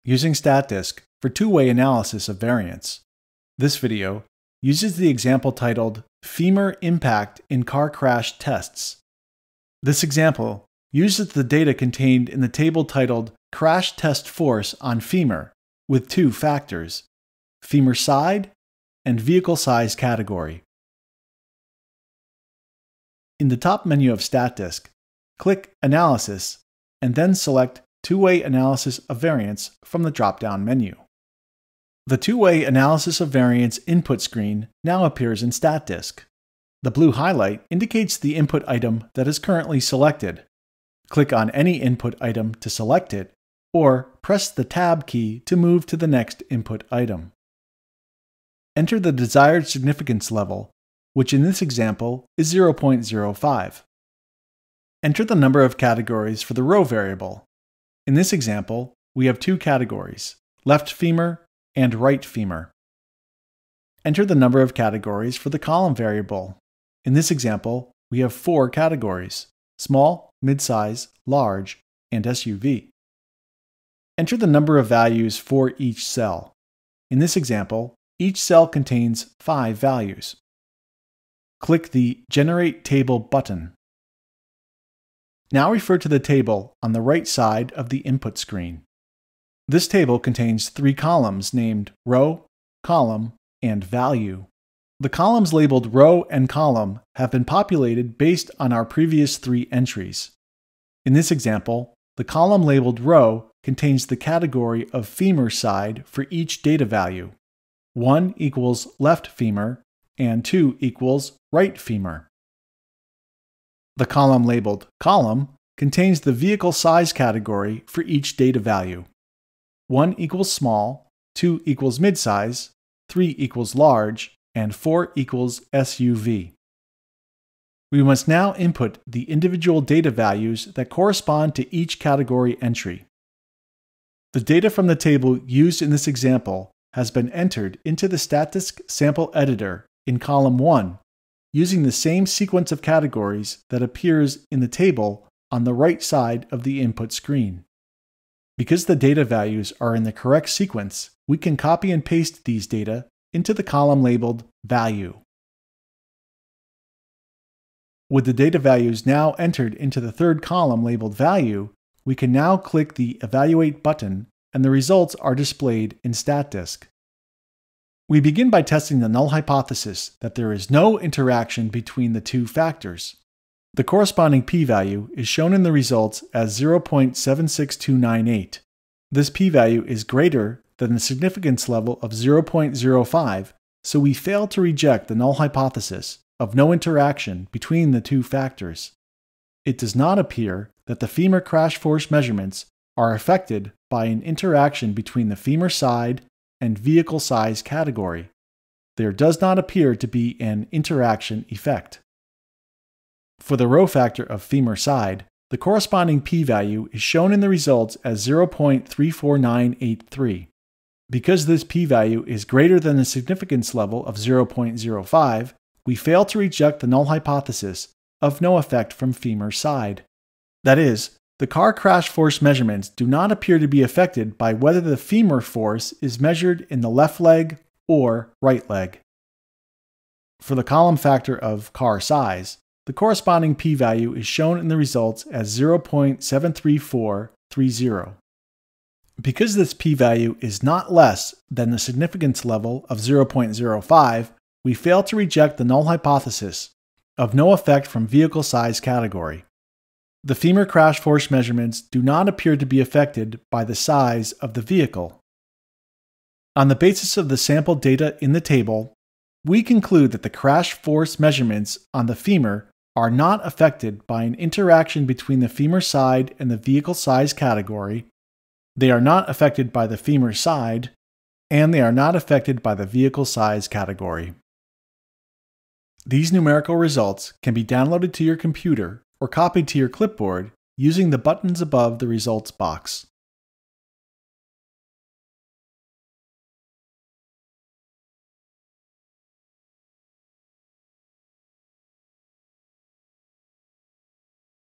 using Statdisk for two-way analysis of variance. This video uses the example titled Femur Impact in Car Crash Tests. This example uses the data contained in the table titled Crash Test Force on Femur with two factors, femur side and vehicle size category. In the top menu of Statdisk, click Analysis and then select Two-Way Analysis of Variance from the drop-down menu. The Two-Way Analysis of Variance input screen now appears in Statdisk. The blue highlight indicates the input item that is currently selected. Click on any input item to select it, or press the Tab key to move to the next input item. Enter the desired significance level, which in this example is 0.05. Enter the number of categories for the row variable. In this example, we have two categories, left femur and right femur. Enter the number of categories for the column variable. In this example, we have four categories, small, midsize, large, and SUV. Enter the number of values for each cell. In this example, each cell contains 5 values. Click the Generate Table button. Now refer to the table on the right side of the input screen. This table contains 3 columns named Row, Column, and Value. The columns labeled Row and Column have been populated based on our previous 3 entries. In this example, the column labeled Row contains the category of femur side for each data value. 1 equals left femur and 2 equals right femur. The column labeled Column contains the vehicle size category for each data value. 1 equals small, 2 equals midsize, 3 equals large, and 4 equals SUV. We must now input the individual data values that correspond to each category entry. The data from the table used in this example has been entered into the Statdisk sample editor in column 1 using the same sequence of categories that appears in the table on the right side of the input screen. Because the data values are in the correct sequence, we can copy and paste these data into the column labeled Value. With the data values now entered into the third column labeled Value, we can now click the Evaluate button and the results are displayed in Statdisk. We begin by testing the null hypothesis that there is no interaction between the two factors. The corresponding p-value is shown in the results as 0.76298. This p-value is greater than the significance level of 0.05, so we fail to reject the null hypothesis of no interaction between the two factors. It does not appear that the femur crash force measurements are affected by an interaction between the femur side and vehicle size category. There does not appear to be an interaction effect. For the row factor of femur side, the corresponding p-value is shown in the results as 0.34983. Because this p-value is greater than the significance level of 0.05, we fail to reject the null hypothesis of no effect from femur side. That is, the car crash force measurements do not appear to be affected by whether the femur force is measured in the left leg or right leg. For the column factor of car size, the corresponding p-value is shown in the results as 0.73430. Because this p-value is not less than the significance level of 0.05, we fail to reject the null hypothesis of no effect from vehicle size category. The femur crash force measurements do not appear to be affected by the size of the vehicle. On the basis of the sample data in the table, we conclude that the crash force measurements on the femur are not affected by an interaction between the femur side and the vehicle size category, they are not affected by the femur side, and they are not affected by the vehicle size category. These numerical results can be downloaded to your computer or copied to your clipboard using the buttons above the results box.